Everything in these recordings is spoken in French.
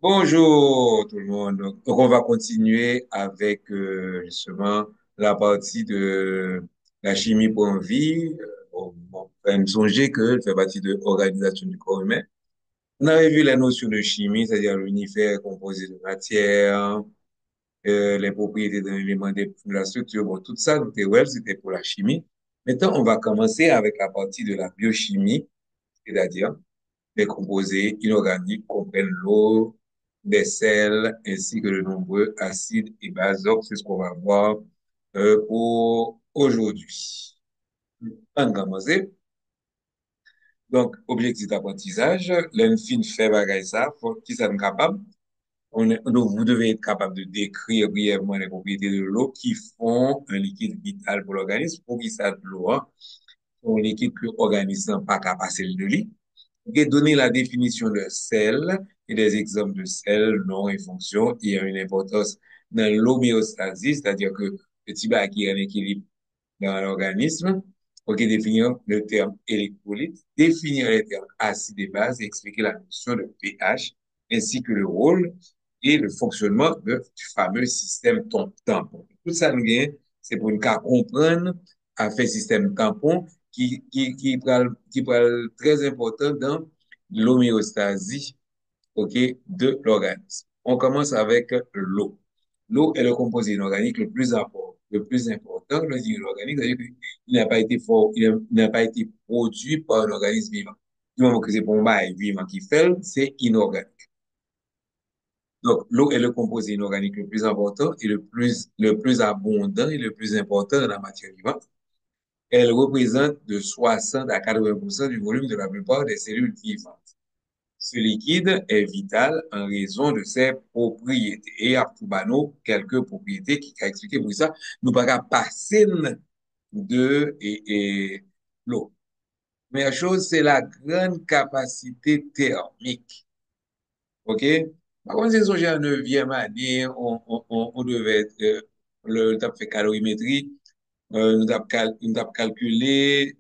Bonjour tout le monde. Donc, on va continuer avec justement la partie de la chimie pour une vie. Bon, faut me songer que elle fait partie de l'organisation du corps humain. On avait vu la notion de chimie, c'est-à-dire l'univers composé de matière, les propriétés d'un élément de la structure. Bon, tout ça, c'était pour la chimie. Maintenant, on va commencer avec la partie de la biochimie, c'est-à-dire les composés inorganiques comprennent l'eau, des sels ainsi que de nombreux acides et bases. Donc, c'est ce qu'on va voir pour aujourd'hui. On va commencer. Donc, objectif d'apprentissage, l'enfin fait bagaille ça, qui ça nous capable. Donc, vous devez être capable de décrire brièvement les propriétés de l'eau qui font un liquide vital pour l'organisme. Pour qui ça de l'eau, hein, un liquide que l'organisme n'a pas capacité de lui. Ok, donner la définition de sel et des exemples de sel, nom et fonction, qui a une importance dans l'homéostasie, c'est-à-dire que le petit qui a un équilibre dans l'organisme. Ok, définir le terme électrolyte, définir les termes acides et bases et expliquer la notion de pH, ainsi que le rôle et le fonctionnement du fameux système tampon. Tout ça, nous gagne, c'est pour nous comprendre à faire système tampon qui est très important dans l'homéostasie, ok, de l'organisme. On commence avec l'eau. L'eau est le composé inorganique le plus important dans l'organisme, c'est-à-dire qu'il n'a pas été n'a pas été produit par un organisme vivant. Du moment que c'est pour un bail vivant qui fait, c'est inorganique. Donc, l'eau est le composé inorganique le plus important et le plus abondant et le plus important dans la matière vivante. Elle représente de 60 à 80% du volume de la plupart des cellules vivantes. Ce liquide est vital en raison de ses propriétés. Et à Toubano, quelques propriétés qui ont expliqué pour ça, nous pas qu'à passer et l'eau. Première chose, c'est la grande capacité thermique. OK? Par contre, c'est songe en neuvième année, on devait être, le temps fait calorimétrie, nous avons calculé,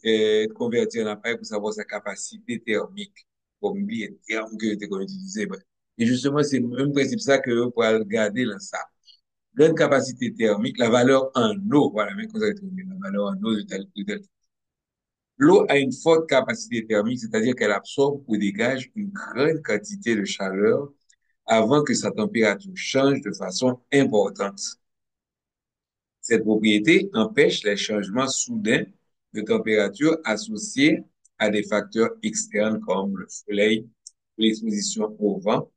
convertir en appareil pour savoir sa capacité thermique. Comme bien terme que tu as utilisé. Et justement, c'est le même principe ça que pour regarder dans ça. Grande capacité thermique, la valeur en eau, voilà, mais qu'on a trouvé, la valeur en eau de tel. L'eau a une forte capacité thermique, c'est-à-dire qu'elle absorbe ou dégage une grande quantité de chaleur avant que sa température change de façon importante. Cette propriété empêche les changements soudains de température associés à des facteurs externes comme le soleil, l'exposition au vent,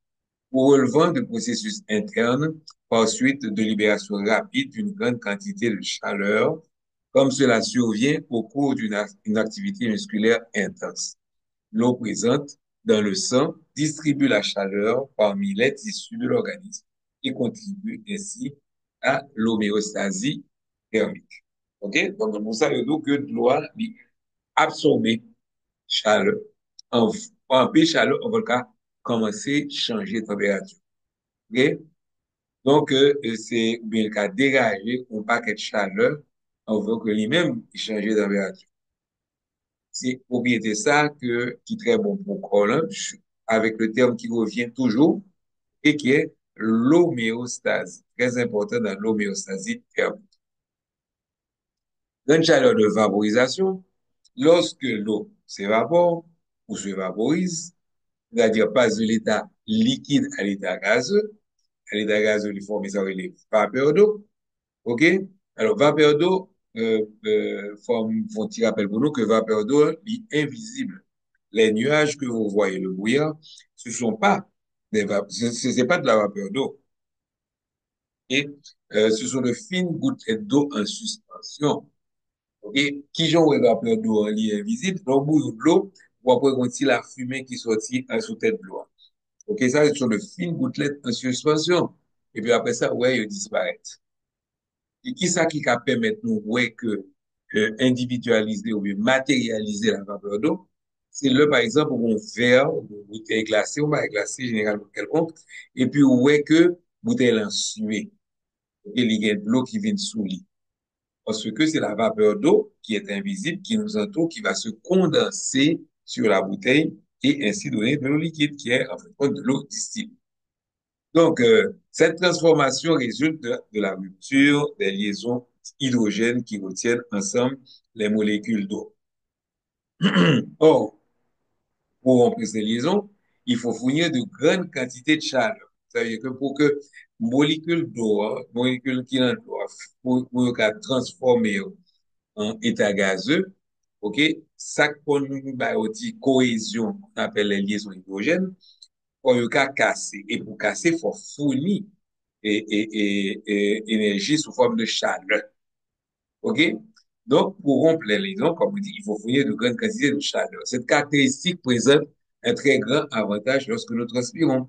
ou relevant de processus internes par suite de libération rapide d'une grande quantité de chaleur, comme cela survient au cours d'une activité musculaire intense. L'eau présente dans le sang distribue la chaleur parmi les tissus de l'organisme et contribue ainsi à l'homéostasie thermique. OK? Donc, pour ça, il que l'eau absorber chaleur. En peu chaleur, on va commencer à changer de température. OK? Donc, c'est bien le cas dégager un paquet de chaleur, on veut que lui-même change de température. C'est propriété ça qui est très bon pour corps, avec le terme qui revient toujours et qui est l'homéostase. Très important dans l'homéostasie thermique. Dans une chaleur de vaporisation, lorsque l'eau s'évapore ou se vaporise, c'est-à-dire passe de l'état liquide à l'état gazeux, il forme ça les vapeurs d'eau, ok? Alors, vapeur d'eau, font petit rappel pour nous que vapeur d'eau est invisible. Les nuages que vous voyez, le brouillard, ce sont pas c'est pas de la vapeur d'eau. Et ce sont de fines gouttelettes d'eau en suspension. Ok? Qui j'en vapeur d'eau en lit invisible, donc bouillon de l'eau, ou après on tire la fumée qui sortit en sous tête de l'eau. Ok? Ça, ce sont de fines gouttelettes en suspension. Et puis après ça, ouais, ils disparaissent. Et qui ça qui va permettre nous ouais que individualiser ou bien matérialiser la vapeur d'eau? C'est le, par exemple, où on verre, ou une bouteille glacée, ou pas glacée généralement quelconque, et puis ouais que bouteille en suée, et il y a de l'eau qui vient sous lit. Parce que c'est la vapeur d'eau qui est invisible, qui nous entoure, qui va se condenser sur la bouteille et ainsi donner de l'eau liquide qui est en fait de l'eau distillée. Donc, cette transformation résulte de la rupture des liaisons hydrogènes qui retiennent ensemble les molécules d'eau. Or, pour rompre ces liaisons, il faut fournir de grandes quantités de chaleur. C'est-à-dire que pour que molécule d'eau, molécule qui est l'eau, pour qu'elle transforme en état gazeux, OK, ça qu'on dit cohésion, on appelle les liaisons hydrogènes, pour le cas casser. Et pour casser, il faut fournir énergie sous forme de chaleur. OK? Donc, pour rompre les liaisons, comme on dit, il faut fournir de grandes quantités de chaleur. Cette caractéristique présente un très grand avantage lorsque nous transpirons.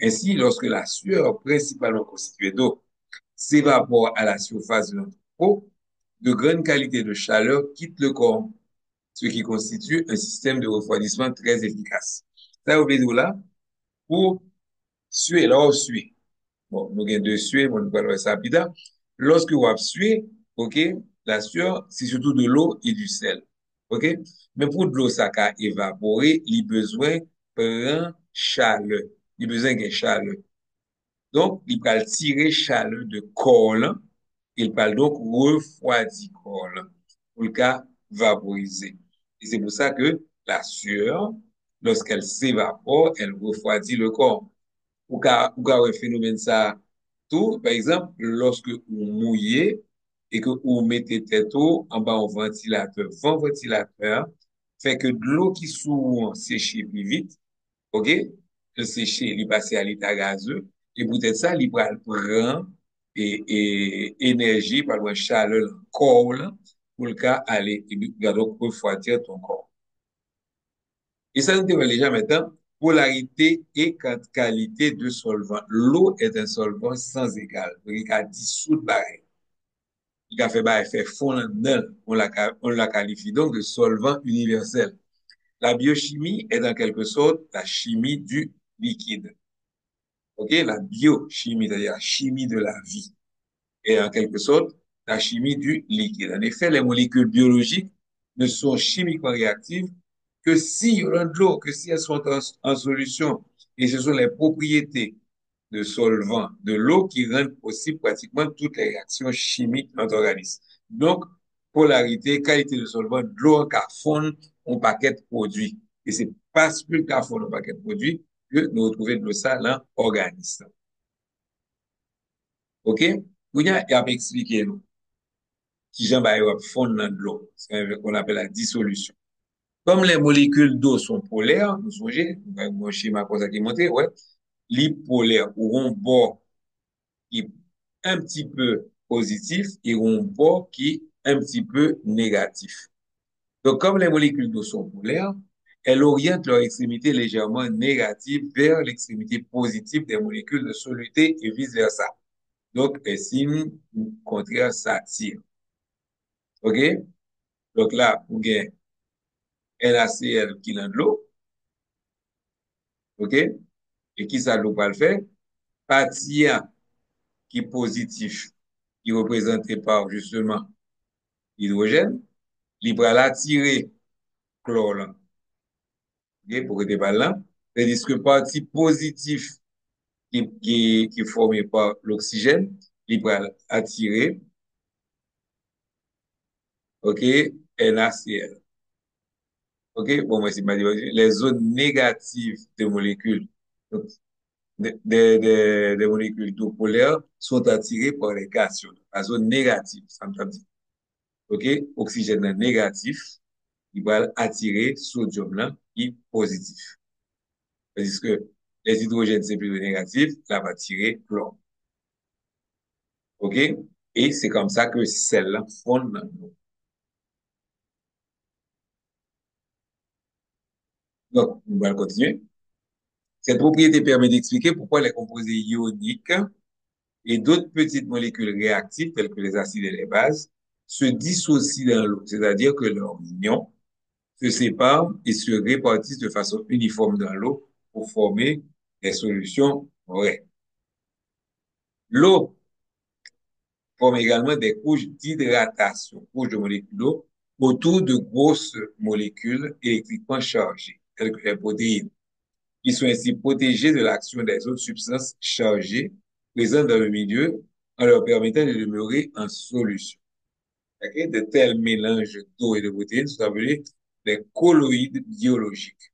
Ainsi, lorsque la sueur, principalement constituée d'eau, s'évapore à la surface de notre peau, de grandes qualités de chaleur quittent le corps, ce qui constitue un système de refroidissement très efficace. Ça veut dire là, pour suer, là, on suit. Bon, nous avons deux suer, bon, nous parlons ça plus tard. Lorsque vous avez sué, OK, la sueur, c'est surtout de l'eau et du sel. OK? Mais pour de l'eau, ça a évaporer, il a besoin de chaleur. Il a besoin de chaleur. Donc, il va tirer chaleur de corps là. Il va donc refroidir corps là. Pour le cas vaporiser. Et c'est pour ça que la sueur, lorsqu'elle s'évapore, elle refroidit le corps. Ou ka un phénomène ça tout, par exemple, lorsque vous mouillez et que vous mettez tête eau en bas au ventilateur, ventilateur fait que de l'eau qui sous sécher plus vite, OK? Le sécher, il passe à l'état gazeux et peut-être ça, il prend et énergie par la chaleur corps là, pour le cas aller et puis, donc refroidir ton corps. Et ça nous dévoile déjà maintenant polarité et qualité de solvant. L'eau est un solvant sans égal. Donc, il a dissoudre barre. Il a fait barre, fait fondre dans. On la qualifie donc de solvant universel. La biochimie est en quelque sorte la chimie du liquide. OK? La biochimie, c'est-à-dire la chimie de la vie, est en quelque sorte la chimie du liquide. En effet, les molécules biologiques ne sont chimiquement réactives que si on a de l'eau, que si elles sont en solution. Et ce sont les propriétés de solvant de l'eau qui rendent possible pratiquement toutes les réactions chimiques dans notre organisme. Donc, polarité, qualité de solvant, de l'eau en cafone, on paquet de produits. Et c'est parce que le cafone, on paquet de produits, que nous retrouvons de l'eau ça dans l'organisme. OK? Vous y a expliqué nous qui j'en va fondre dans de l'eau, ce qu'on appelle la dissolution. Comme les molécules d'eau sont polaires, vous songez, mon schéma comme ça qui est monté, ouais, les polaires auront bord qui est un petit peu positif et auront bord qui est un petit peu négatif. Donc, comme les molécules d'eau sont polaires, elles orientent leur extrémité légèrement négative vers l'extrémité positive des molécules de soluté et vice-versa. Donc, les signes contraires s'attirent. OK? Donc là, vous avez NaCl qui est dans de l'eau, OK? Et qui ça l'eau va le faire? Partie A qui est positif, qui est représenté par justement l'hydrogène, il va l'attirer chlore là, OK? Pour que tu parles là. C'est-à-dire que partie positive qui est formée par l'oxygène, il va attirer, OK? NaCl. OK? Bon, moi, c'est ma les zones négatives des molécules. Donc, des molécules d'eau polaires sont attirées par les cations. La zone négative, ça me dit. OK? Oxygène négatif, il va attirer sodium là, qui est positif. C'est-à-dire que les hydrogènes, c'est plutôt négatif, ça va attirer chlore. OK? Et c'est comme ça que celle-là fondent dans l'eau. Donc, on va continuer. Cette propriété permet d'expliquer pourquoi les composés ioniques et d'autres petites molécules réactives, telles que les acides et les bases, se dissocient dans l'eau, c'est-à-dire que leurs ions se séparent et se répartissent de façon uniforme dans l'eau pour former des solutions vraies. L'eau forme également des couches d'hydratation, couches de molécules d'eau, autour de grosses molécules électriquement chargées, telles que les protéines. Ils sont ainsi protégés de l'action des autres substances chargées présentes dans le milieu en leur permettant de demeurer en solution. Ok? De tels mélanges d'eau et de protéines sont appelés des colloïdes biologiques.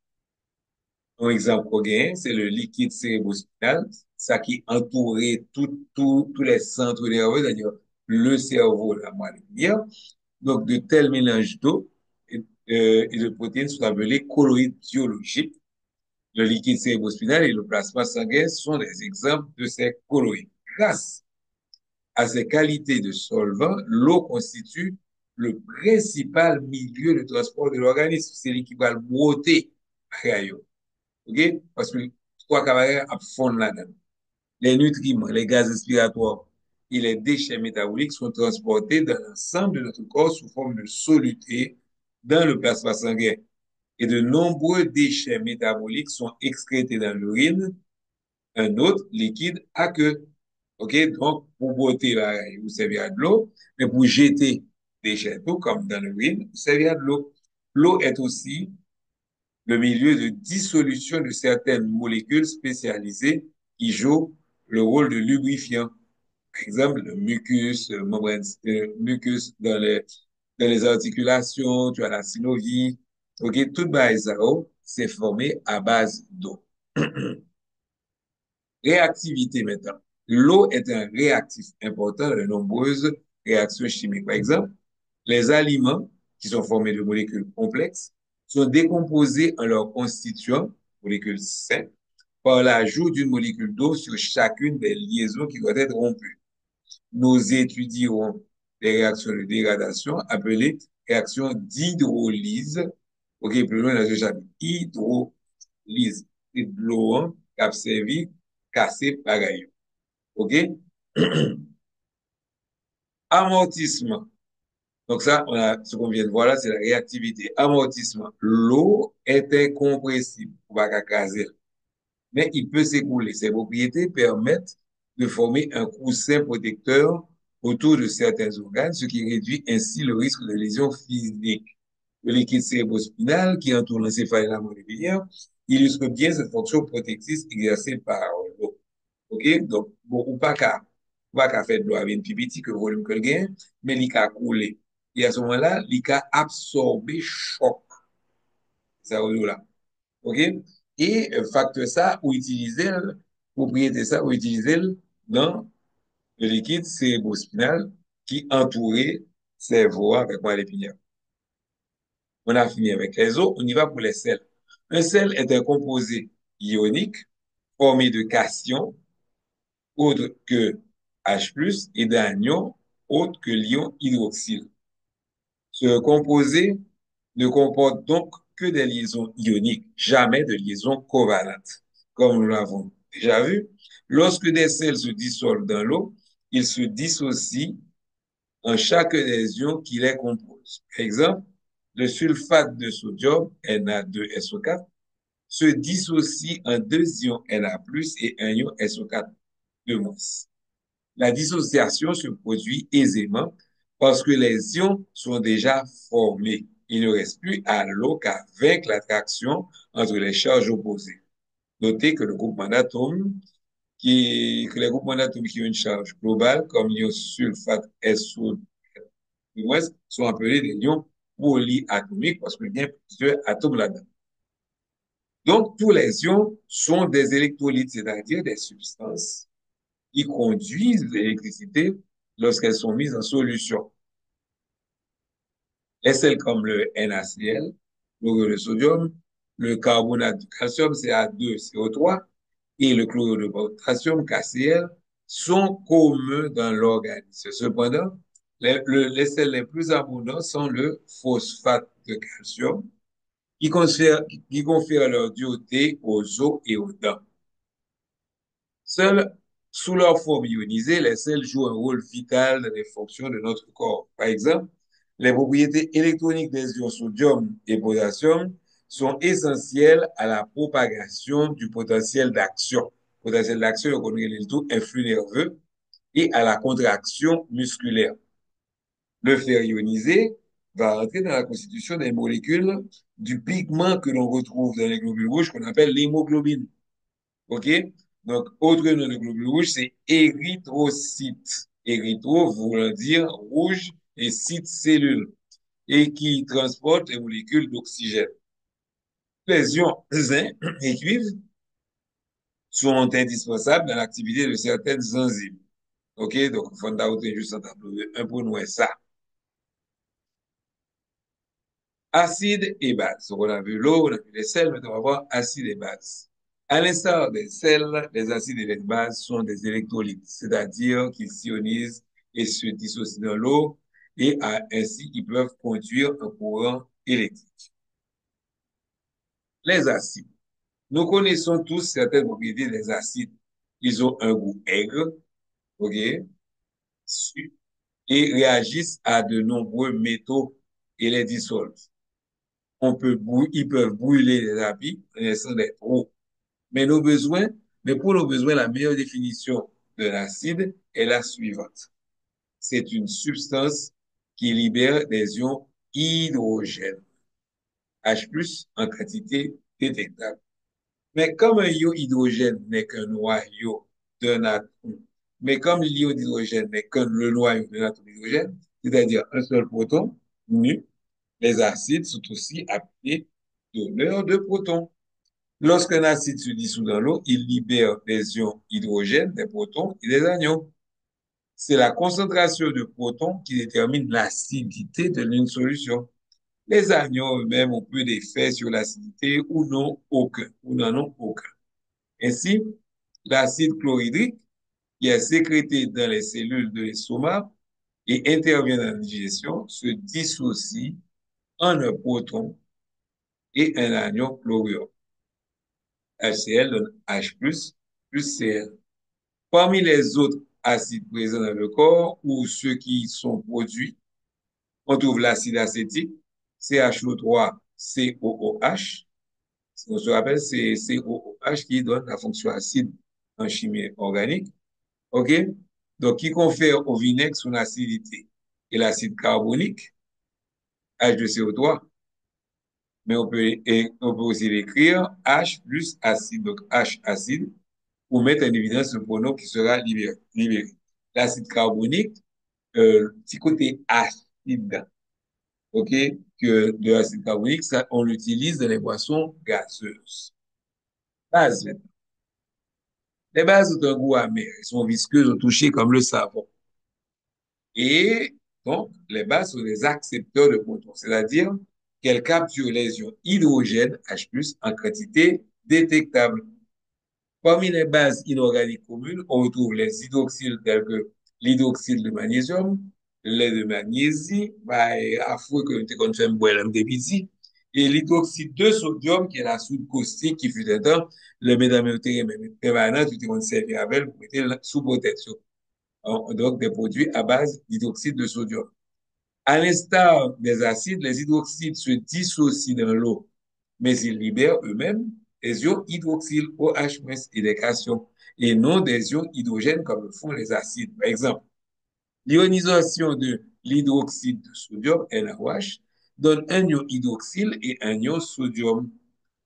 Un exemple qu'on gagne, c'est le liquide cérébrospinal, ça qui entourait tous les centres nerveux, c'est-à-dire le cerveau, la moelle épinière. Donc, de tels mélanges d'eau et de protéines sont appelés colloïdes biologiques. Le liquide cérébrospinal et le plasma sanguin sont des exemples de ces colloïdes. Grâce à ses qualités de solvant, l'eau constitue le principal milieu de transport de l'organisme. C'est lui qui va le broter. OK? Parce que trois camarades à fond là-dedans. Les nutriments, les gaz respiratoires et les déchets métaboliques sont transportés dans l'ensemble de notre corps sous forme de soluté dans le plasma sanguin. Et de nombreux déchets métaboliques sont excrétés dans l'urine, un autre liquide à queue. OK? Donc, pour botter, là, vous servira de l'eau, mais pour jeter des déchets, tout comme dans l'urine, vous servira de l'eau. L'eau est aussi le milieu de dissolution de certaines molécules spécialisées qui jouent le rôle de lubrifiant. Par exemple, le mucus, mucus dans les articulations, tu as la synovie. OK, toute base c'est formé à base d'eau. Réactivité maintenant. L'eau est un réactif important dans de nombreuses réactions chimiques. Par exemple, les aliments, qui sont formés de molécules complexes, sont décomposés en leurs constituants, molécules simples, par l'ajout d'une molécule d'eau sur chacune des liaisons qui doivent être rompues. Nous étudierons les réactions de dégradation appelées réactions d'hydrolyse. OK, plus loin dans ce chapitre. Hydrolyse. C'est de l'eau qui a servi casser pareil. OK? Amortissement. Donc ça, ce qu'on vient de voir là, c'est la réactivité. Amortissement. L'eau est incompressible. On va pas craser. Mais il peut s'écouler. Ses propriétés permettent de former un coussin protecteur autour de certains organes, ce qui réduit ainsi le risque de lésions physiques. Le liquide cérébrospinal qui entoure l'encéphale et la moelle épinière illustre bien cette fonction protectrice exercée par l'eau. OK? Donc, bon, ou pas qu'à faire de l'eau avec une pipiti que volume que le gain, mais il a coulé. Et à ce moment-là, il a absorbé choc. Ça, là. OK? Et facteur ça, ou utiliser, propriété ça, ou utiliser dans le liquide cérébrospinal qui entourait cerveau avec moelle épinière. On a fini avec les os, on y va pour les sels. Un sel est un composé ionique formé de cations autre que H+, et d'anions autre que l'ion hydroxyle. Ce composé ne comporte donc que des liaisons ioniques, jamais de liaisons covalentes. Comme nous l'avons déjà vu, lorsque des sels se dissolvent dans l'eau, ils se dissocient en chaque des ions qui les composent. Par exemple, le sulfate de sodium, Na2SO4, se dissocie en deux ions Na+, et un ion SO4 de-. La dissociation se produit aisément parce que les ions sont déjà formés. Il ne reste plus à l'eau qu'à vaincre l'attraction entre les charges opposées. Notez que que les groupements d'atomes qui ont une charge globale, comme l'ion sulfate SO, sont appelés des ions polyatomiques parce qu'il y a plusieurs atomes là-dedans. Donc, tous les ions sont des électrolytes, c'est-à-dire des substances qui conduisent l'électricité lorsqu'elles sont mises en solution. Les sels comme le NaCl, chlorure de sodium, le carbonate de calcium, Ca2CO3, et le chlorure de potassium, KCl, sont communs dans l'organisme. Cependant, les sels les plus abondants sont le phosphate de calcium, qui confère leur dureté aux os et aux dents. Seuls, sous leur forme ionisée, les sels jouent un rôle vital dans les fonctions de notre corps. Par exemple, les propriétés électroniques des ions sodium et potassium sont essentielles à la propagation du potentiel d'action. Potentiel d'action, on connaît le tout, influx nerveux, et à la contraction musculaire. Le fer ionisé va entrer dans la constitution des molécules du pigment que l'on retrouve dans les globules rouges qu'on appelle l'hémoglobine. OK? Donc, autre nom de globule rouge, c'est érythrocyte. Érythro voulant dire rouge et cyte cellule et qui transporte les molécules d'oxygène. Les ions zinc et cuivre sont indispensables dans l'activité de certaines enzymes. OK? Donc, il faut retenir juste un tableau un pour nous ça. Acide et base. Donc, on a vu l'eau, on a vu les sels, maintenant on va voir acide et base. À l'instar des sels, les acides et les bases sont des électrolytes, c'est-à-dire qu'ils s'ionisent et se dissocient dans l'eau et ainsi ils peuvent conduire un courant électrique. Les acides. Nous connaissons tous certaines propriétés des acides. Ils ont un goût aigre, ok, et réagissent à de nombreux métaux et les dissolvent. Ils peuvent brûler les habits en laissant des trous. Mais nos besoins, mais pour nos besoins, la meilleure définition de l'acide est la suivante. C'est une substance qui libère des ions hydrogène, H+, en quantité détectable. Mais comme un ion hydrogène n'est qu'un noyau d'un atome, mais comme l'ion d'hydrogène n'est que le noyau d'un atome d'hydrogène, c'est-à-dire un seul proton, nu, les acides sont aussi appelés donneurs de protons. Lorsqu'un acide se dissout dans l'eau, il libère des ions hydrogène, des protons et des anions. C'est la concentration de protons qui détermine l'acidité de l'une solution. Les anions eux-mêmes ont peu d'effet sur l'acidité ou n'en ont aucun. Ainsi, l'acide chlorhydrique, qui est sécrété dans les cellules de l'estomac et intervient dans la digestion, se dissocie en un proton et un anion chlorure. HCl donne H+, plus Cl. Parmi les autres acides présents dans le corps ou ceux qui sont produits, on trouve l'acide acétique, CHO3COOH. On se rappelle, c'est COOH qui donne la fonction acide en chimie organique. OK? Donc, qui confère au vinaigre son acidité. Et l'acide carbonique, H2CO3, mais on peut aussi l'écrire H plus acide, donc H acide, pour mettre en évidence le pronom qui sera libéré. L'acide carbonique, petit côté acide, ok, que de l'acide carbonique, ça, on l'utilise dans les boissons gazeuses. Base, maintenant. Les bases ont un goût amer, elles sont visqueuses au toucher comme le savon. Et donc, les bases sont des accepteurs de protons, c'est-à-dire qu'elles capturent les ions hydrogène, H+, en quantité détectable. Parmi les bases inorganiques communes, on retrouve les hydroxyles tels que l'hydroxyde de magnésium, lait de magnésie, affreux que tu connais boire des petits, et l'hydroxyde de sodium, qui est la soude caustique qui fut un temps, le méthaméothéré permanent, tu te servir avec pour mettre sous protection. Donc, des produits à base d'hydroxyde de sodium. À l'instar des acides, les hydroxydes se dissocient dans l'eau, mais ils libèrent eux-mêmes des ions hydroxyles OH- et des cations, et non des ions hydrogènes comme le font les acides. Par exemple, l'ionisation de l'hydroxyde de sodium, NaOH, donne un ion hydroxyle et un ion sodium.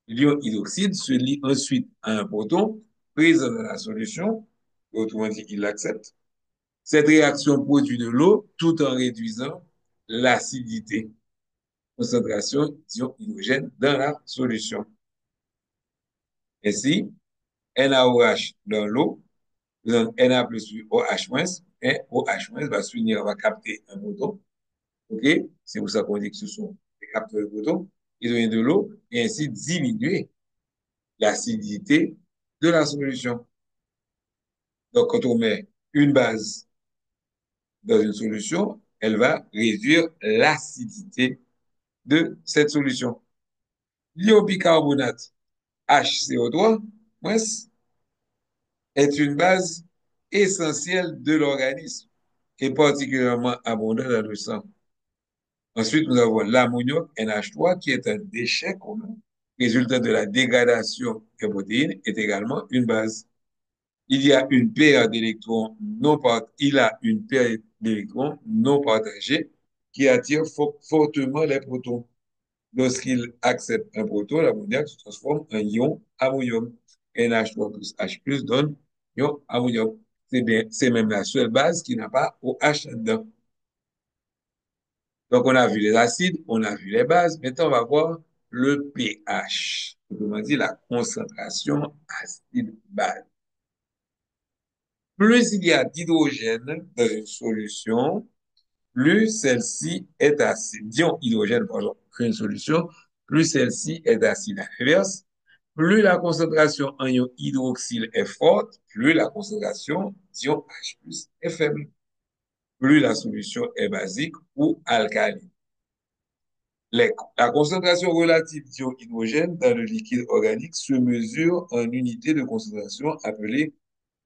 L'ion hydroxyde se lie ensuite à un proton présent dans la solution, autrement dit, il l'accepte. Cette réaction produit de l'eau tout en réduisant l'acidité, concentration d'ion hydrogène dans la solution. Ainsi, NaOH dans l'eau, donne Na plus OH-, et OH- va s'unir, va capter un proton. OK? C'est pour ça qu'on dit que ce sont des capteurs de protons. Ils donnent de l'eau et ainsi diminuer l'acidité de la solution. Donc, quand on met une base dans une solution, elle va réduire l'acidité de cette solution. L'iobicarbonate HCO3 est une base essentielle de l'organisme et particulièrement abondante dans le sang. Ensuite, nous avons l'ammoniac NH3 qui est un déchet commun, résultat de la dégradation des protéines, est également une base. Il a une paire d'électrons non partagés qui attire fortement les protons. Lorsqu'il accepte un proton, l'ammoniac se transforme en ion ammonium. NH3 plus H plus donne ion ammonium. C'est bien, c'est même la seule base qui n'a pas OH dedans. Donc, on a vu les acides, on a vu les bases. Maintenant, on va voir le pH. Autrement dit, la concentration acide-base. Plus il y a d'hydrogène dans une solution, plus celle-ci est acide. Disons hydrogène, par exemple, une solution, plus celle-ci est acide. À l'inverse, plus la concentration en ion hydroxyle est forte, plus la concentration d'ion H+ est faible. Plus la solution est basique ou alcaline. La concentration relative d'ion hydrogène dans le liquide organique se mesure en unité de concentration appelée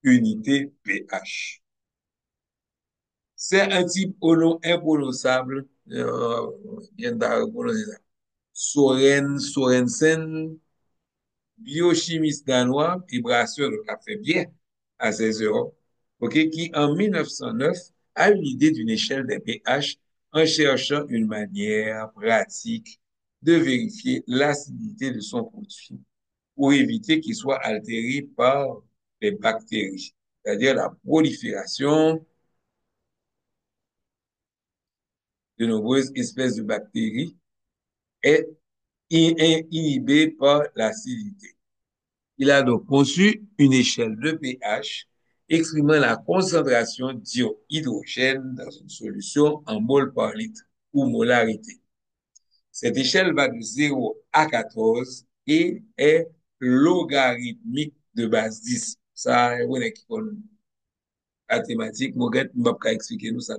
unité pH. C'est un type imprononçable, bien prononcer ça. Sorensen, biochimiste danois et brasseur de café bien à 16 euros, ok, qui en 1909 a eu l'idée d'une échelle des pH en cherchant une manière pratique de vérifier l'acidité de son produit pour éviter qu'il soit altéré par les bactéries, c'est-à-dire la prolifération de nombreuses espèces de bactéries est inhibée par l'acidité. Il a donc conçu une échelle de pH exprimant la concentration d'ion hydrogène dans une solution en mol par litre ou molarité. Cette échelle va de 0 à 14 et est logarithmique de base 10. Ça, on est qui connaît mathématique, Moget m'a pas expliquer nous ça.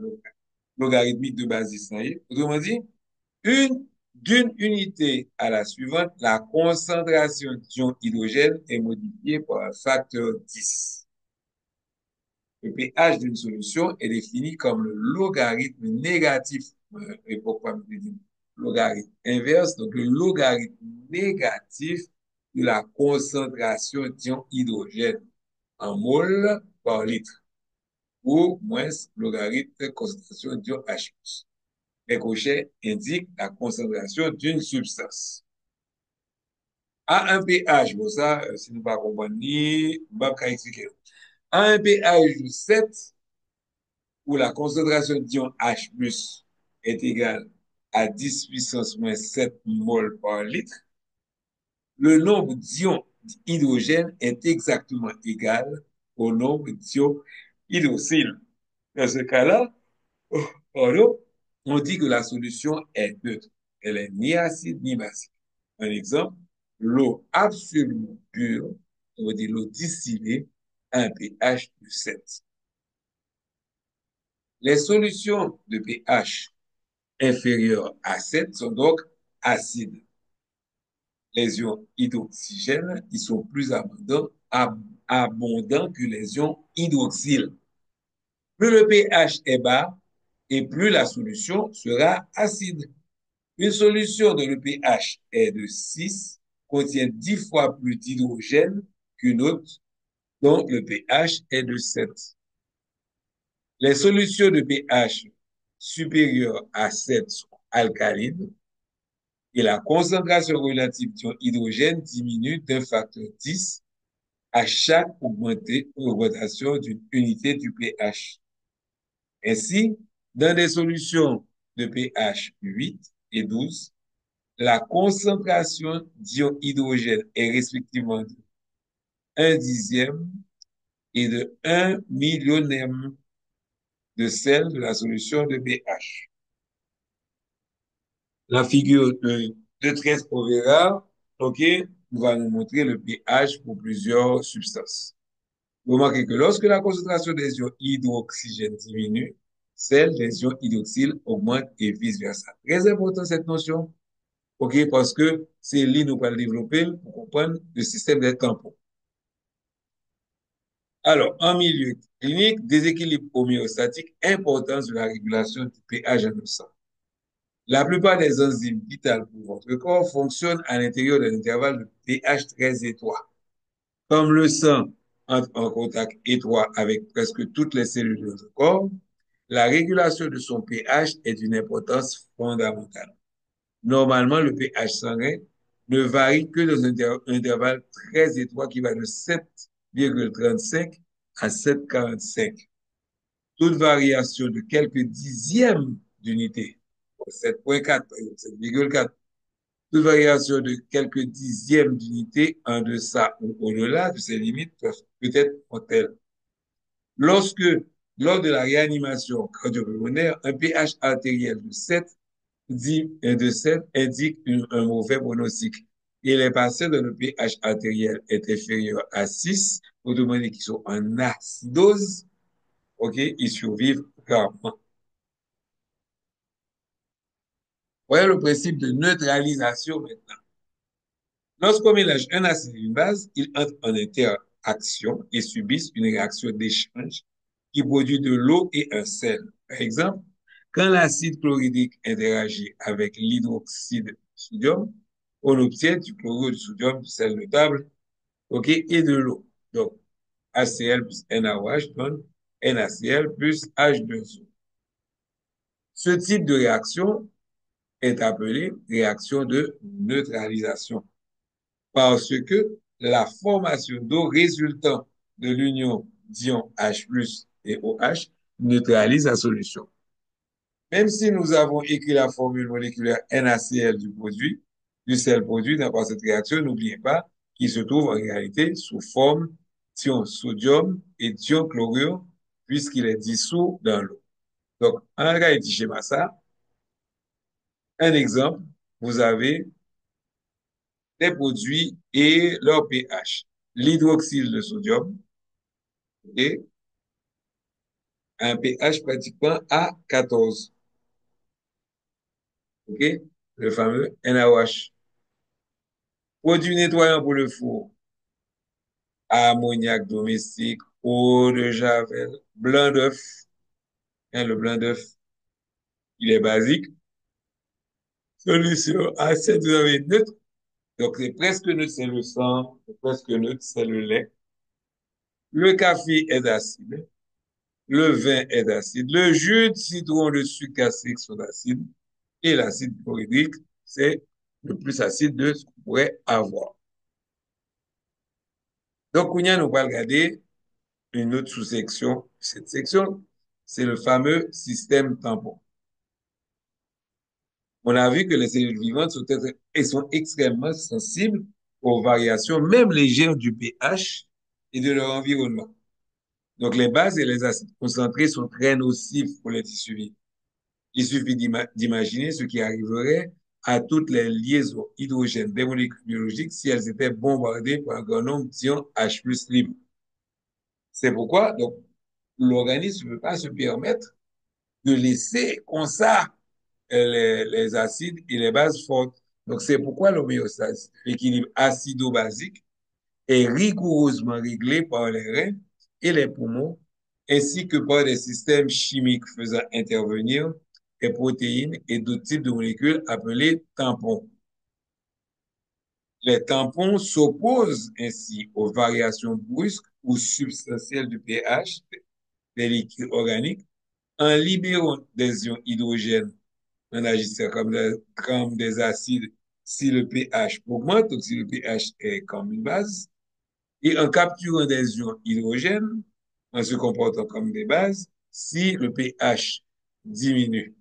Logarithmique de base 10. Autrement dit, d'une unité à la suivante, la concentration d'ion hydrogène est modifiée par un facteur 10. Le pH d'une solution est défini comme le logarithme négatif, et pourquoi me dire logarithme inverse, donc le logarithme négatif de la concentration d'ion hydrogène en mol par litre, ou moins logarithme concentration d'ion H+. Les crochets indiquent la concentration d'une substance. À un pH, bon ça, si nous ne comprenons pas, je vais expliquer. À un pH de 7, où la concentration d'ion H+ est égale à 10 puissance moins 7 mol par litre, le nombre d'ions hydrogène est exactement égal au nombre d'ions hydroxyle. Dans ce cas-là, pardon, on dit que la solution est neutre. Elle est ni acide ni basique. Un exemple, l'eau absolument pure, on va dire l'eau distillée, a un pH de 7. Les solutions de pH inférieur à 7 sont donc acides. Les ions hydroxygènes, ils sont plus abondants que les ions hydroxyles. Plus le pH est bas et plus la solution sera acide. Une solution dont le pH est de 6 contient 10 fois plus d'hydrogène qu'une autre dont le pH est de 7. Les solutions de pH supérieures à 7 sont alcalines et la concentration relative d'hydrogène diminue d'un facteur 10 à chaque augmentation d'une unité du pH. Ainsi, dans des solutions de pH 8 et 12, la concentration d'ion hydrogène est respectivement de 1 dixième et de 1 millionième de celle de la solution de pH. La figure de 13 on verra, ok, va nous montrer le pH pour plusieurs substances. Vous remarquez que lorsque la concentration des ions hydroxygènes diminue, celle des ions hydroxyles augmente et vice-versa. Très important cette notion, ok, parce que c'est là nous allons développer pour comprendre le système des tampons. Alors, en milieu clinique, déséquilibre homéostatique, importance de la régulation du pH dans le sang. La plupart des enzymes vitales pour votre corps fonctionnent à l'intérieur d'un intervalle de pH très étroit. Comme le sang entre en contact étroit avec presque toutes les cellules de notre corps, la régulation de son pH est d'une importance fondamentale. Normalement, le pH sanguin ne varie que dans un intervalle très étroit qui va de 7,35 à 7,45. Toute variation de quelques dixièmes d'unité, 7,4 par exemple, 7,4, toute variation de quelques dixièmes d'unité en deçà ou au-delà de ces limites peut être mortelle. Lorsque, lors de la réanimation cardiopulmonaire, un pH artériel de 7 indique un mauvais pronostic. Et les patients dont le pH artériel est inférieur à 6, autrement dit qui sont en acidose, ok, ils survivent rarement. Voyez le principe de neutralisation maintenant. Lorsqu'on mélange un acide et une base, ils entrent en interaction et subissent une réaction d'échange qui produit de l'eau et un sel. Par exemple, quand l'acide chlorhydrique interagit avec l'hydroxyde de sodium, on obtient du chlorure de sodium, du sel de table, ok, et de l'eau. Donc, HCl plus NaOH donne NaCl plus H2O. Ce type de réaction est appelée réaction de neutralisation parce que la formation d'eau résultant de l'union d'ions H plus et OH neutralise la solution. Même si nous avons écrit la formule moléculaire NaCl du produit, du sel produit dans cette réaction, n'oubliez pas qu'il se trouve en réalité sous forme d'ion sodium et d'ion chlorure puisqu'il est dissous dans l'eau. Donc, en réalité, schéma ça, un exemple, vous avez des produits et leur pH. L'hydroxyle de sodium, et un pH pratiquement à 14. OK? Le fameux NaOH. Produit nettoyant pour le four, ammoniac domestique, eau de javel, blanc d'œuf. Hein, le blanc d'œuf, il est basique. Solution A7, vous avez neutre. Donc, c'est presque neutre, c'est le sang. C'est presque neutre, c'est le lait. Le café est acide. Le vin est acide. Le jus de citron, le sucre cassé sont acides. Et l'acide chlorhydrique, c'est le plus acide de ce qu'on pourrait avoir. Donc, on nous va regarder une autre sous-section. Cette section, c'est le fameux système tampon. On a vu que les cellules vivantes sont extrêmement sensibles aux variations, même légères, du pH et de leur environnement. Donc, les bases et les acides concentrés sont très nocifs pour les tissus vifs. Il suffit d'imaginer ce qui arriverait à toutes les liaisons hydrogènes des molécules biologiques si elles étaient bombardées par un grand nombre d'ions H+ libres. C'est pourquoi, donc, l'organisme ne peut pas se permettre de laisser comme ça les acides et les bases fortes. Donc, c'est pourquoi l'homéostase, l'équilibre acido-basique, est rigoureusement réglé par les reins et les poumons, ainsi que par des systèmes chimiques faisant intervenir des protéines et d'autres types de molécules appelées tampons. Les tampons s'opposent ainsi aux variations brusques ou substantielles du pH des liquides organiques en libérant des ions hydrogène en agissant comme des acides si le pH augmente ou si le pH est comme une base, et en capturant des ions hydrogène en se comportant comme des bases si le pH diminue.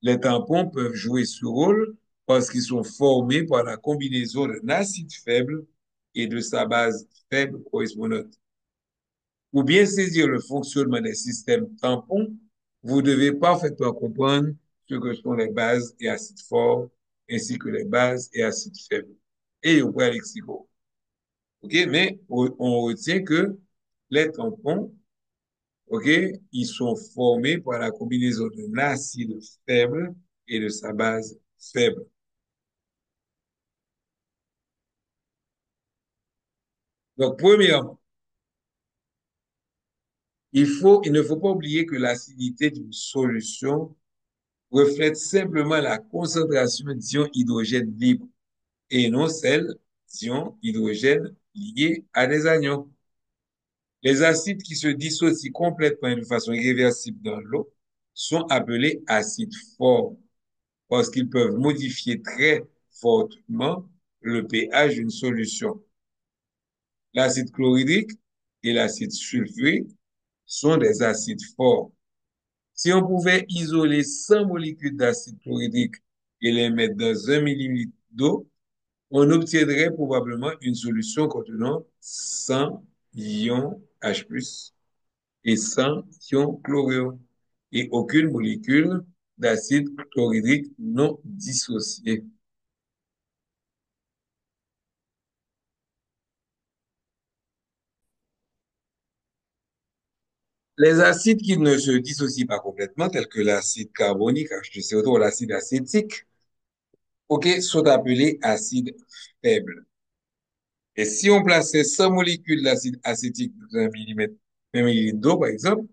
Les tampons peuvent jouer ce rôle parce qu'ils sont formés par la combinaison d'un acide faible et de sa base faible correspondante. Pour bien saisir le fonctionnement des systèmes tampons, vous devez parfaitement comprendre ce que sont les bases et acides forts, ainsi que les bases et acides faibles. Et au point lexico. OK? Mais on retient que les tampons, OK, ils sont formés par la combinaison d'un acide faible et de sa base faible. Donc, premièrement, il ne faut pas oublier que l'acidité d'une solution reflète simplement la concentration d'ions hydrogène libres et non celle d'ions hydrogène liés à des anions. Les acides qui se dissocient complètement et de façon irréversible dans l'eau sont appelés acides forts. parce qu'ils peuvent modifier très fortement le pH d'une solution. L'acide chlorhydrique et l'acide sulfurique sont des acides forts. Si on pouvait isoler 100 molécules d'acide chlorhydrique et les mettre dans 1 millilitre d'eau, on obtiendrait probablement une solution contenant 100 ions H+, et 100 ions chlorure, et aucune molécule d'acide chlorhydrique non dissociée. Les acides qui ne se dissocient pas complètement, tels que l'acide carbonique, HCO2, ou l'acide acétique, ok, sont appelés acides faibles. Et si on plaçait 100 molécules d'acide acétique dans un millilitre d'eau, par exemple,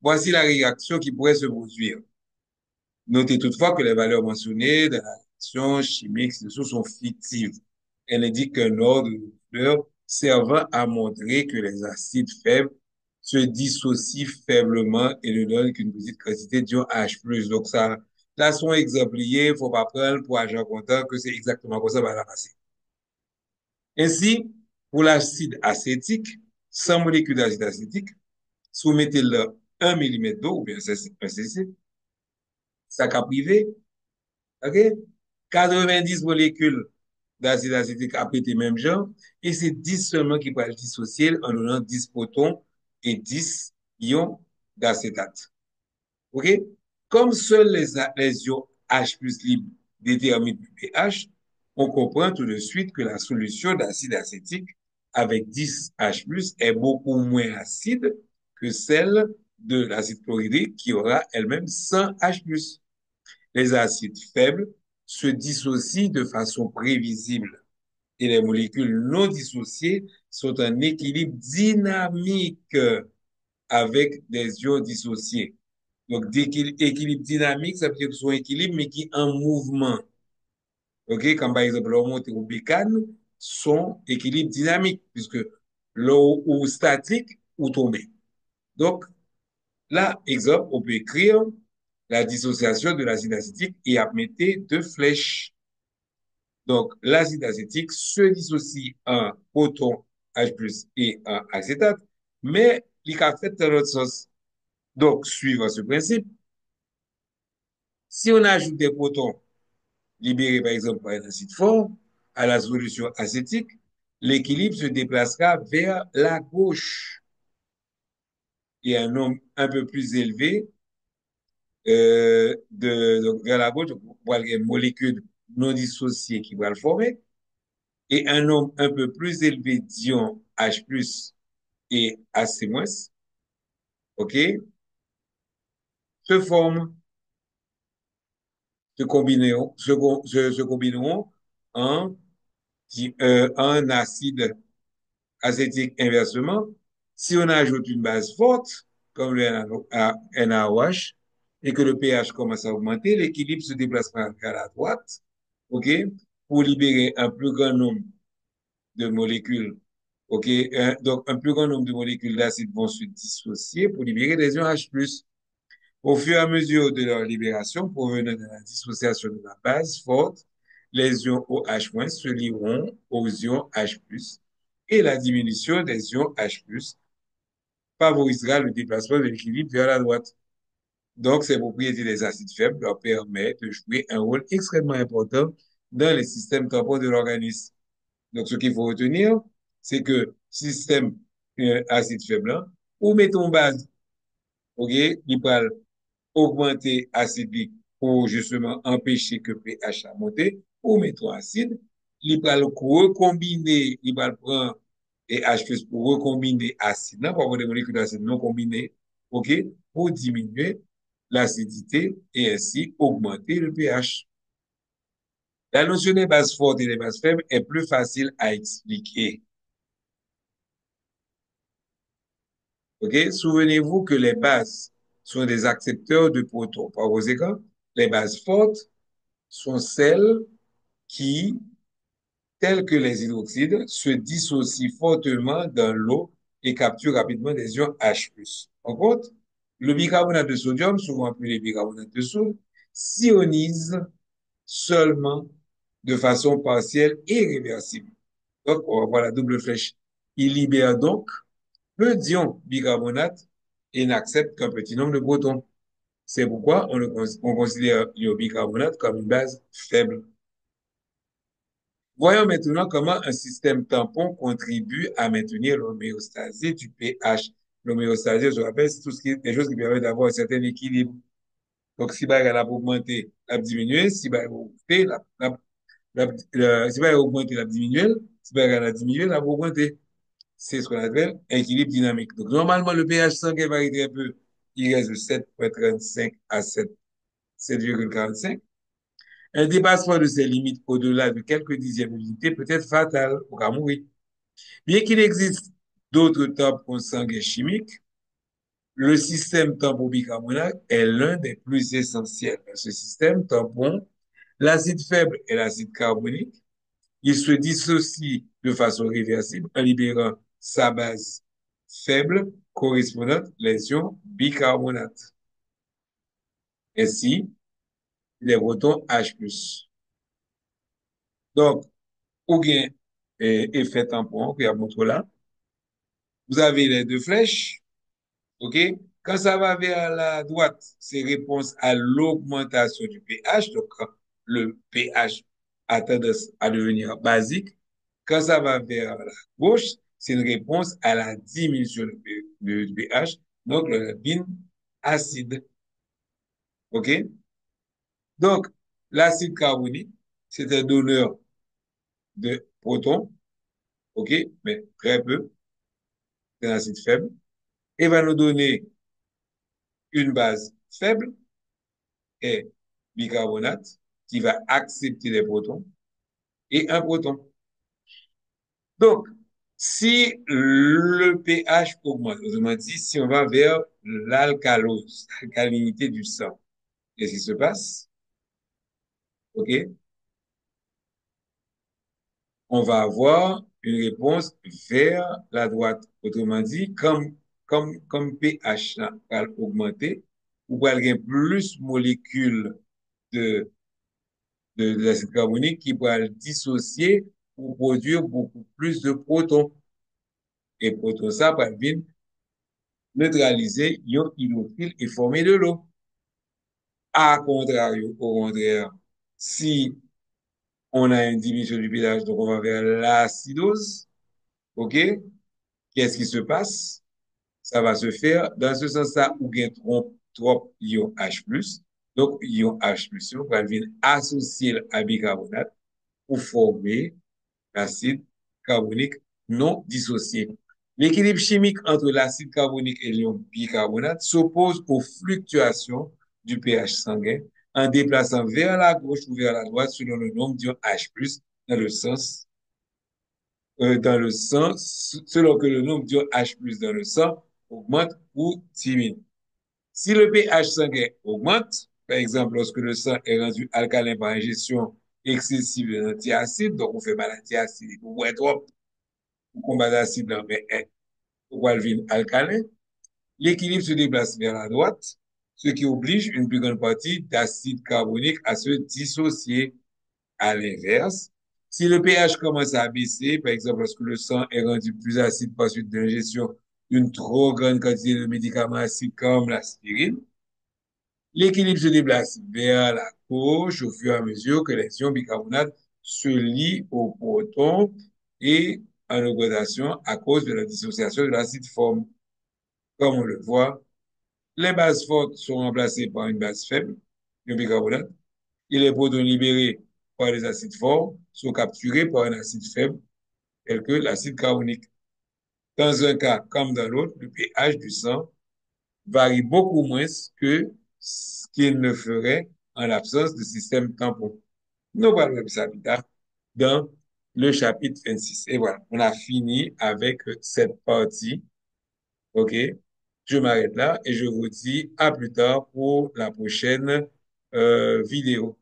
voici la réaction qui pourrait se produire. Notez toutefois que les valeurs mentionnées dans la réaction chimique ci-dessous sont fictives. Elle indique qu'un ordre de valeurs servant à montrer que les acides faibles se dissocient faiblement et ne donnent qu'une petite quantité d'ion H+. Donc ça, là, sont exempliers, il faut pas prendre pour agent comptant que c'est exactement comme ça va la passer. Ainsi, pour l'acide acétique, 100 molécules d'acide acétique, soumettez-le 1 millimètre d'eau, ou bien un cc, sac à privé, ok? 90 molécules d'acide acétique après tes mêmes genres, et c'est 10 seulement qui peuvent être dissocier en donnant 10 protons et 10 ions d'acétate. OK? Comme seuls les ions H plus libres déterminent le pH, on comprend tout de suite que la solution d'acide acétique avec 10 H plus est beaucoup moins acide que celle de l'acide chlorhydrique qui aura elle-même 100 H plus. Les acides faibles se dissocient de façon prévisible et les molécules non dissociées sont en équilibre dynamique avec des ions dissociés. Donc, équilibre dynamique, ça veut dire que c'est un équilibre, mais qui est en mouvement. OK? Comme par exemple, l'eau montée ou bécane, sont équilibre dynamique, puisque l'eau ou statique ou tombée. Donc, là, exemple, on peut écrire la dissociation de l'acide acétique et mettre deux flèches. Donc, l'acide acétique se dissocie en proton H+, et en acétate, mais il a fait dans l'autre sens. Donc, suivant ce principe, si on ajoute des protons libérés, par exemple, par un acide fort à la solution acétique, l'équilibre se déplacera vers la gauche et un nombre un peu plus élevé donc vers la gauche, on voit une molécule non dissociée qui va le former, et un nombre un peu plus élevé d'ions H+, et AC-, OK, se forment, se combineront en, en acide acétique inversement. Si on ajoute une base forte, comme le NaOH, et que le pH commence à augmenter, l'équilibre se déplacera vers la droite, OK, pour libérer un plus grand nombre de molécules. OK, donc un plus grand nombre de molécules d'acide vont se dissocier pour libérer des ions H+. Au fur et à mesure de leur libération provenant de la dissociation de la base forte, les ions OH- se lieront aux ions H+, et la diminution des ions H+, favorisera le déplacement de l'équilibre vers la droite. Donc, ces propriétés des acides faibles leur permettent de jouer un rôle extrêmement important dans les systèmes tampons de l'organisme. Donc, ce qu'il faut retenir, c'est que système acide faible, ou mettons base, OK, il peut augmenter acidique pour justement empêcher que pH a monté, ou mettons acide, il va le recombiner, il va le prendre et H+ pour recombiner acide, non, pour avoir des molécules d'acide non combinées, OK, pour diminuer l'acidité et ainsi augmenter le pH. La notion des bases fortes et des bases faibles est plus facile à expliquer. OK? Souvenez-vous que les bases sont des accepteurs de protons. Par conséquent, les bases fortes sont celles qui, telles que les hydroxydes, se dissocient fortement dans l'eau et capturent rapidement des ions H+. En contre, le bicarbonate de sodium, souvent appelé bicarbonate de soude, s'ionise seulement de façon partielle et réversible. Donc, on va voir la double flèche. Il libère donc peu d'ions bicarbonate et n'accepte qu'un petit nombre de protons. C'est pourquoi on considère le bicarbonate comme une base faible. Voyons maintenant comment un système tampon contribue à maintenir l'homéostasie du pH. L'homéostasie, je rappelle, c'est tout ce qui est des choses qui permettent d'avoir un certain équilibre. Donc, si elle a augmenté, elle a diminué. Si elle a augmenté, si elle a augmenté, elle a diminué. Si elle a diminué, elle a augmenté. C'est ce qu'on appelle équilibre dynamique. Donc, normalement, le pH sanguin varie très peu. Il reste de 7,35 à 7,45. Un dépassement de ces limites au-delà de quelques dixièmes d'unité peut être fatal au cas mourir. Bien qu'il existe d'autres tampons sanguins chimiques, le système tampon bicarbonate est l'un des plus essentiels. Dans ce système tampon, l'acide faible est l'acide carbonique. Il se dissocie de façon réversible en libérant sa base faible correspondante les ions bicarbonate. Ainsi, les protons H+. Donc, ou bien effet tampon, que y a montré là, vous avez les deux flèches, OK? Quand ça va vers la droite, c'est réponse à l'augmentation du pH. Donc, le pH a tendance à devenir basique. Quand ça va vers la gauche, c'est une réponse à la diminution du pH. Donc, le devient acide. OK? Donc, l'acide carbonique, c'est un donneur de protons. OK? Mais très peu. C'est un acide faible. Et va nous donner une base faible et bicarbonate qui va accepter les protons et un proton. Donc, si le pH augmente, autrement dit, si on va vers l'alcalose, l'alcalinité du sang, qu'est-ce qui se passe? OK? On va avoir une réponse vers la droite. Autrement dit, comme pH va augmenter, ou va y avoir plus molécules de de l'acide carbonique qui va le dissocier pour produire beaucoup plus de protons. Et protons, ça va venir neutraliser l'ion hydroxyle et former de l'eau. À contrario, au contraire, si on a une diminution du pH, donc on va vers l'acidose, OK? Qu'est-ce qui se passe? Ça va se faire dans ce sens-là où il y a trop ion H+. Donc, ion H+, on va venir associer à bicarbonate pour former l'acide carbonique non dissocié. L'équilibre chimique entre l'acide carbonique et l'ion bicarbonate s'oppose aux fluctuations du pH sanguin en déplaçant vers la gauche ou vers la droite selon le nombre d'ions H+, dans le sens, selon que le nombre d'ions H+, dans le sang augmente ou diminue. Si le pH sanguin augmente, par exemple, lorsque le sang est rendu alcalin par ingestion excessive d'antiacides, donc on fait mal antiacide, ou trop, ou combat d'acide, mais ou alvin alcalin, l'équilibre se déplace vers la droite, ce qui oblige une plus grande partie d'acide carbonique à se dissocier. À l'inverse, si le pH commence à baisser, par exemple, lorsque le sang est rendu plus acide par suite de l'ingestion d'une trop grande quantité de médicaments acides comme l'aspirine, l'équilibre se déplace vers la gauche au fur et à mesure que les ions bicarbonate se lient au proton et en augmentation à cause de la dissociation de l'acide forme. Comme on le voit, les bases fortes sont remplacées par une base faible, le bicarbonate, et les protons libérés par les acides forts sont capturés par un acide faible, tel que l'acide carbonique. Dans un cas comme dans l'autre, le pH du sang varie beaucoup moins que ce qu'il ne ferait en l'absence de système tampon. Nous parlons de ça plus tard dans le chapitre 26. Et voilà, on a fini avec cette partie. OK? Je m'arrête là et je vous dis à plus tard pour la prochaine vidéo.